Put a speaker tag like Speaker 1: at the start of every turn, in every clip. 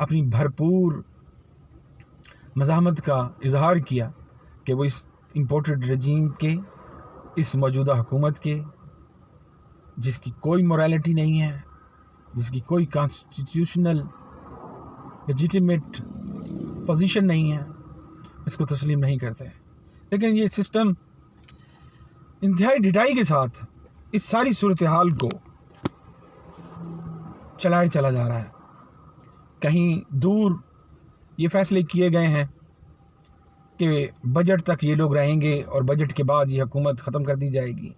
Speaker 1: اپنی بھرپور مزاحمت کا اظہار کیا کہ وہ اس امپورٹڈ رجیم کے، اس موجودہ حکومت کے، جس کی کوئی مورالٹی نہیں ہے، جس کی کوئی کانسٹیٹیوشنل لیجیٹیمیٹ پوزیشن نہیں ہے، اس کو تسلیم نہیں کرتے. لیکن یہ سسٹم انتہائی ڈھٹائی کے ساتھ اس ساری صورتحال کو چلائے چلا جا رہا ہے. کہیں دور یہ فیصلے کیے گئے ہیں کہ بجٹ تک یہ لوگ رہیں گے اور بجٹ کے بعد یہ حکومت ختم کر دی جائے گی،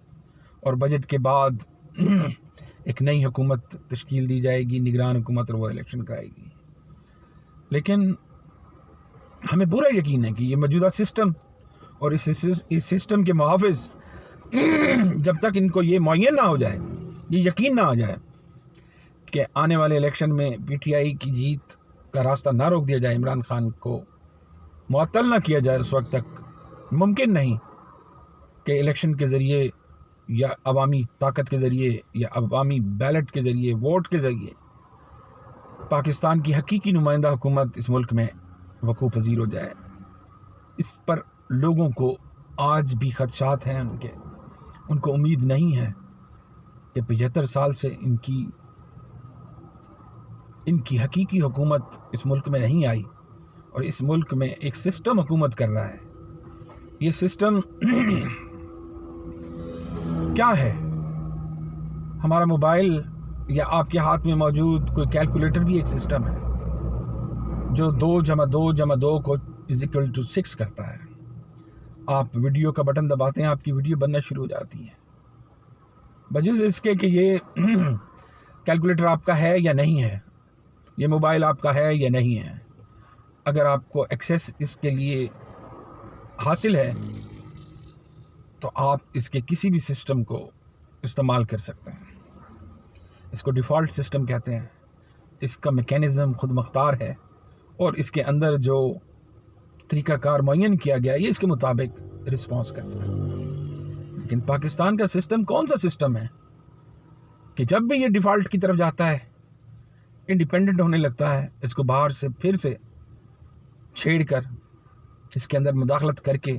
Speaker 1: اور بجٹ کے بعد ایک نئی حکومت تشکیل دی جائے گی، نگران حکومت، اور وہ الیکشن کرائے گی. لیکن ہمیں پورا یقین ہے کہ یہ موجودہ سسٹم اور اس سسٹم کے محافظ جب تک ان کو یہ معین نہ ہو جائے، یہ یقین نہ آ جائے کہ آنے والے الیکشن میں پی ٹی آئی کی جیت کا راستہ نہ روک دیا جائے، عمران خان کو معطل نہ کیا جائے، اس وقت تک ممکن نہیں کہ الیکشن کے ذریعے یا عوامی طاقت کے ذریعے یا عوامی بیلٹ کے ذریعے، ووٹ کے ذریعے پاکستان کی حقیقی نمائندہ حکومت اس ملک میں وقوع پذیر ہو جائے. اس پر لوگوں کو آج بھی خدشات ہیں، ان کو امید نہیں ہے کہ 75 سال سے ان کی حقیقی حکومت اس ملک میں نہیں آئی، اور اس ملک میں ایک سسٹم حکومت کر رہا ہے. یہ سسٹم کیا ہے؟ ہمارا موبائل یا آپ کے ہاتھ میں موجود کوئی کیلکولیٹر بھی ایک سسٹم ہے جو 2+2+2 کو =6 کرتا ہے. آپ ویڈیو کا بٹن دباتے ہیں، آپ کی ویڈیو بننا شروع ہو جاتی ہے. بجز اس کے کہ یہ کیلکولیٹر آپ کا ہے یا نہیں ہے، یہ موبائل آپ کا ہے یا نہیں ہے، اگر آپ کو ایکسیس اس کے لیے حاصل ہے تو آپ اس کے کسی بھی سسٹم کو استعمال کر سکتے ہیں. اس کو ڈیفالٹ سسٹم کہتے ہیں. اس کا میکینزم خود مختار ہے، اور اس کے اندر جو طریقہ کار معین کیا گیا یہ اس کے مطابق رسپانس کرتا ہے. لیکن پاکستان کا سسٹم کون سا سسٹم ہے کہ جب بھی یہ ڈیفالٹ کی طرف جاتا ہے، انڈیپینڈنٹ ہونے لگتا ہے، اس کو باہر سے پھر سے چھیڑ کر، اس کے اندر مداخلت کر کے،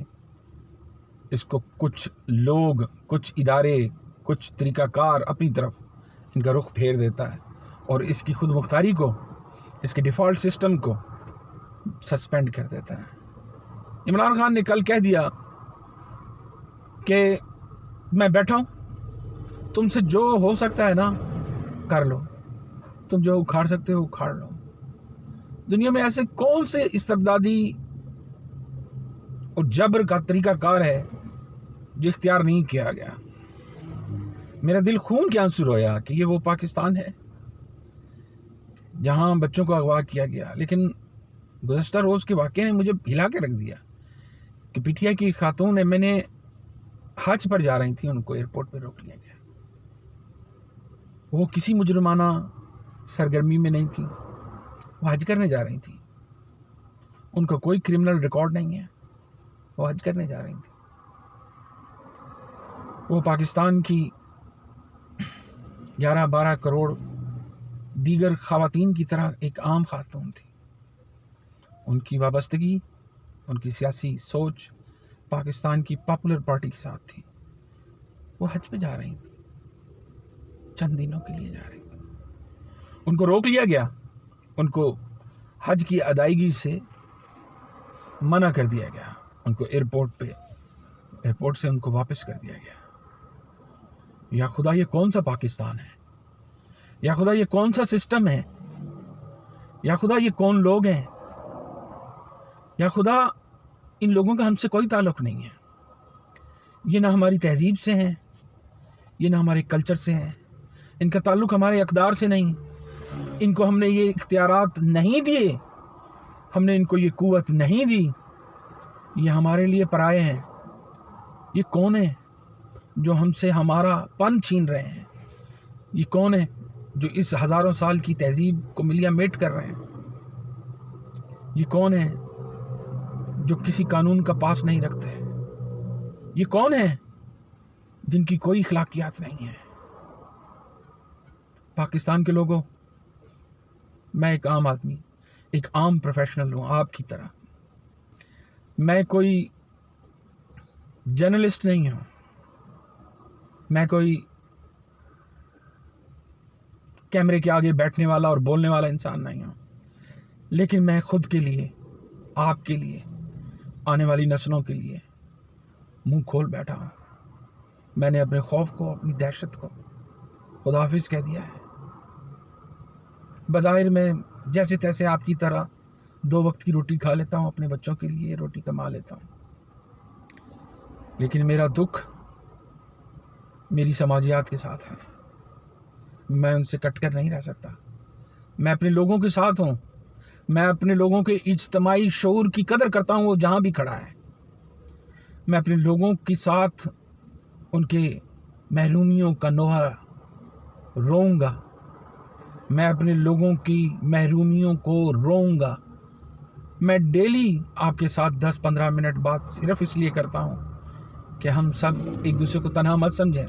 Speaker 1: اس کو کچھ لوگ، کچھ ادارے، کچھ طریقہ کار اپنی طرف ان کا رخ پھیر دیتا ہے، اور اس کی خود مختاری کو، اس کے ڈیفالٹ سسٹم کو سسپینڈ کر دیتا ہے. عمران خان نے کل کہہ دیا کہ میں بیٹھا ہوں، تم سے جو ہو سکتا ہے نا کر لو، تم جو اکھاڑ سکتے ہو اکھاڑ لو. دنیا میں ایسے کون سے استبدادی اور جبر کا طریقہ کار ہے جو اختیار نہیں کیا گیا؟ میرا دل خون کے آنسو رویا کہ یہ وہ پاکستان ہے جہاں بچوں کو اغوا کیا گیا. لیکن گزشتہ روز کے واقعے نے مجھے ہلا کے رکھ دیا کہ پی ٹی آئی کی خاتون میں نے حج پر جا رہی تھی، ان کو ایئرپورٹ پہ روک لیا گیا. وہ کسی مجرمانہ سرگرمی میں نہیں تھی، وہ حج کرنے جا رہی تھی. ان کا کوئی کرمنل ریکارڈ نہیں ہے، وہ حج کرنے جا رہی تھی. وہ پاکستان کی 11-12 کروڑ دیگر خواتین کی طرح ایک عام خاتون تھی. ان کی وابستگی، ان کی سیاسی سوچ پاکستان کی پاپولر پارٹی کے ساتھ تھی. وہ حج پہ جا رہی تھی، چند دنوں کے لیے جا رہی تھی. ان کو روک لیا گیا، ان کو حج کی ادائیگی سے منع کر دیا گیا، ان کو ایئرپورٹ سے ان کو واپس کر دیا گیا. یا خدا یہ کون سا پاکستان ہے؟ یا خدا یہ کون سا سسٹم ہے؟ یا خدا یہ کون لوگ ہیں؟ یا خدا ان لوگوں کا ہم سے کوئی تعلق نہیں ہے. یہ نہ ہماری تہذیب سے ہیں، یہ نہ ہمارے کلچر سے ہیں، ان کا تعلق ہمارے اقدار سے نہیں. ان کو ہم نے یہ اختیارات نہیں دیے، ہم نے ان کو یہ قوت نہیں دی. یہ ہمارے لیے پرائے ہیں. یہ کون ہے جو ہم سے ہمارا پن چھین رہے ہیں؟ یہ کون ہے جو اس ہزاروں سال کی تہذیب کو ملیا میٹ کر رہے ہیں؟ یہ کون ہے جو کسی قانون کا پاس نہیں رکھتے؟ یہ کون ہے جن کی کوئی اخلاقیات نہیں ہے؟ پاکستان کے لوگوں، میں ایک عام آدمی، ایک عام پروفیشنل ہوں آپ کی طرح. میں کوئی جرنلسٹ نہیں ہوں, میں کوئی کیمرے کے آگے بیٹھنے والا اور بولنے والا انسان نہیں ہوں, لیکن میں خود کے لیے, آپ کے لیے, آنے والی نسلوں کے لیے منہ کھول بیٹھا ہوں. میں نے اپنے خوف کو, اپنی دہشت کو خداحافظ کہہ دیا ہے. بظاہر میں جیسے تیسے آپ کی طرح 2 وقت کی روٹی کھا لیتا ہوں, اپنے بچوں کے لیے روٹی کما لیتا ہوں, لیکن میرا دکھ میری سماجیات کے ساتھ ہے. میں ان سے کٹ کر نہیں رہ سکتا. میں اپنے لوگوں کے ساتھ ہوں. میں اپنے لوگوں کے اجتماعی شعور کی قدر کرتا ہوں, وہ جہاں بھی کھڑا ہے. میں اپنے لوگوں کے ساتھ ان کے محرومیوں کا نوحہ روؤں گا. میں اپنے لوگوں کی محرومیوں کو روؤں گا. میں ڈیلی آپ کے ساتھ 10-15 منٹ بات صرف اس لیے کرتا ہوں کہ ہم سب ایک دوسرے کو تنہا مت سمجھیں.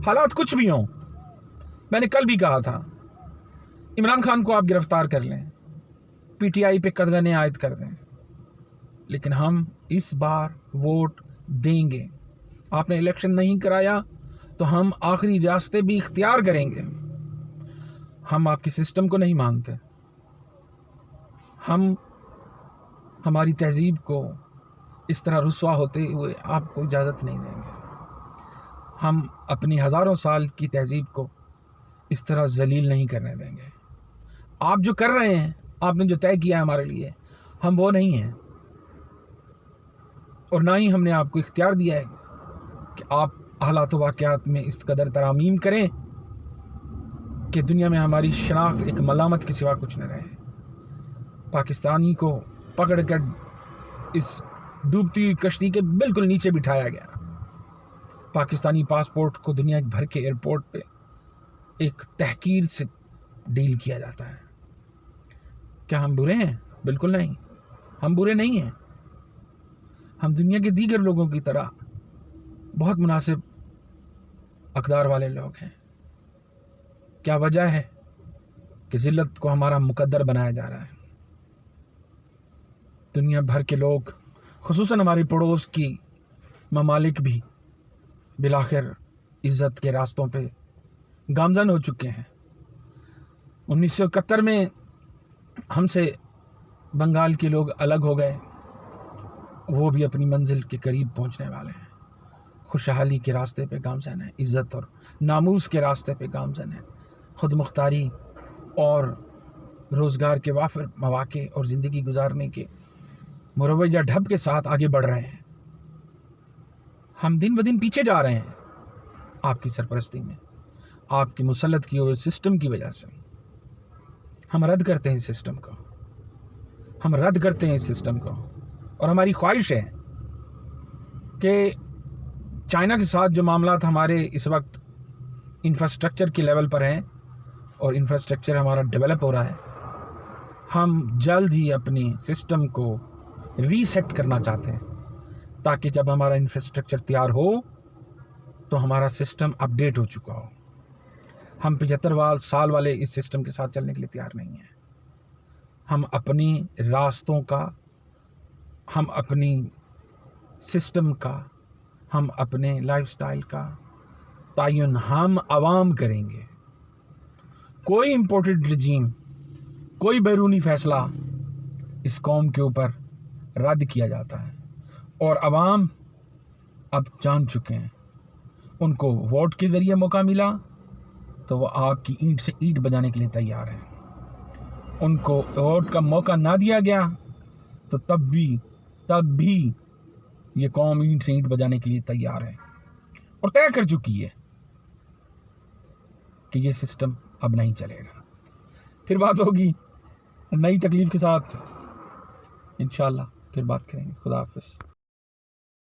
Speaker 1: حالات کچھ بھی ہوں. میں نے کل بھی کہا تھا, عمران خان کو آپ گرفتار کر لیں, پی ٹی آئی پہ قدغنیں عائد کر دیں, لیکن ہم اس بار ووٹ دیں گے. آپ نے الیکشن نہیں کرایا تو ہم آخری راستے بھی اختیار کریں گے. ہم آپ کے سسٹم کو نہیں مانتے. ہم ہماری تہذیب کو اس طرح رسوا ہوتے ہوئے آپ کو اجازت نہیں دیں گے. ہم اپنی ہزاروں سال کی تہذیب کو اس طرح ذلیل نہیں کرنے دیں گے. آپ جو کر رہے ہیں, آپ نے جو طے کیا ہے ہمارے لیے, ہم وہ نہیں ہیں, اور نہ ہی ہم نے آپ کو اختیار دیا ہے کہ آپ حالات و واقعات میں اس قدر ترامیم کریں کہ دنیا میں ہماری شناخت ایک ملامت کے سوا کچھ نہ رہے. پاکستانی کو پکڑ کر اس ڈوبتی ہوئی کشتی کے بالکل نیچے بٹھایا گیا. پاکستانی پاسپورٹ کو دنیا بھر کے ایئرپورٹ پہ ایک تحقیر سے ڈیل کیا جاتا ہے. کیا ہم برے ہیں؟ بالکل نہیں, ہم برے نہیں ہیں. ہم دنیا کے دیگر لوگوں کی طرح بہت مناسب اقدار والے لوگ ہیں. کیا وجہ ہے کہ ذلت کو ہمارا مقدر بنایا جا رہا ہے؟ دنیا بھر کے لوگ, خصوصاً ہمارے پڑوس کی ممالک بھی بالآخر عزت کے راستوں پہ گامزن ہو چکے ہیں. 1971 میں ہم سے بنگال کے لوگ الگ ہو گئے, وہ بھی اپنی منزل کے قریب پہنچنے والے ہیں. خوشحالی کے راستے پہ گامزن ہیں, عزت اور ناموس کے راستے پہ گامزن ہیں, خود مختاری اور روزگار کے وافر مواقع اور زندگی گزارنے کے مروجہ ڈھب کے ساتھ آگے بڑھ رہے ہیں. ہم دن بدن پیچھے جا رہے ہیں آپ کی سرپرستی میں, آپ کی مسلط کی ہوئے سسٹم کی وجہ سے. ہم رد کرتے ہیں اس سسٹم کو, ہم رد کرتے ہیں اس سسٹم کو. اور ہماری خواہش ہے کہ چائنا کے ساتھ جو معاملات ہمارے اس وقت انفراسٹرکچر کے لیول پر ہیں, اور انفراسٹرکچر ہمارا ڈیولپ ہو رہا ہے, ہم جلد ہی اپنی سسٹم کو ری سیٹ کرنا چاہتے ہیں, تاکہ جب ہمارا انفراسٹرکچر تیار ہو تو ہمارا سسٹم اپ ڈیٹ ہو چکا ہو. ہم 75 سال والے اس سسٹم کے ساتھ چلنے کے لیے تیار نہیں ہیں. ہم اپنی راستوں کا, ہم اپنی سسٹم کا, ہم اپنے لائف سٹائل کا تعین ہم عوام کریں گے. کوئی امپورٹڈ رجیم, کوئی بیرونی فیصلہ اس قوم کے اوپر رد کیا جاتا ہے, اور عوام اب جان چکے ہیں. ان کو ووٹ کے ذریعے موقع ملا تو وہ آپ کی اینٹ سے اینٹ بجانے کے لیے تیار ہیں. ان کو ووٹ کا موقع نہ دیا گیا تو تب بھی یہ قوم اینٹ سے اینٹ بجانے کے لیے تیار ہے, اور طے کر چکی ہے کہ یہ سسٹم اب نہیں چلے گا. پھر بات ہوگی نئی تکلیف کے ساتھ, انشاءاللہ پھر بات کریں گے. خدا حافظ.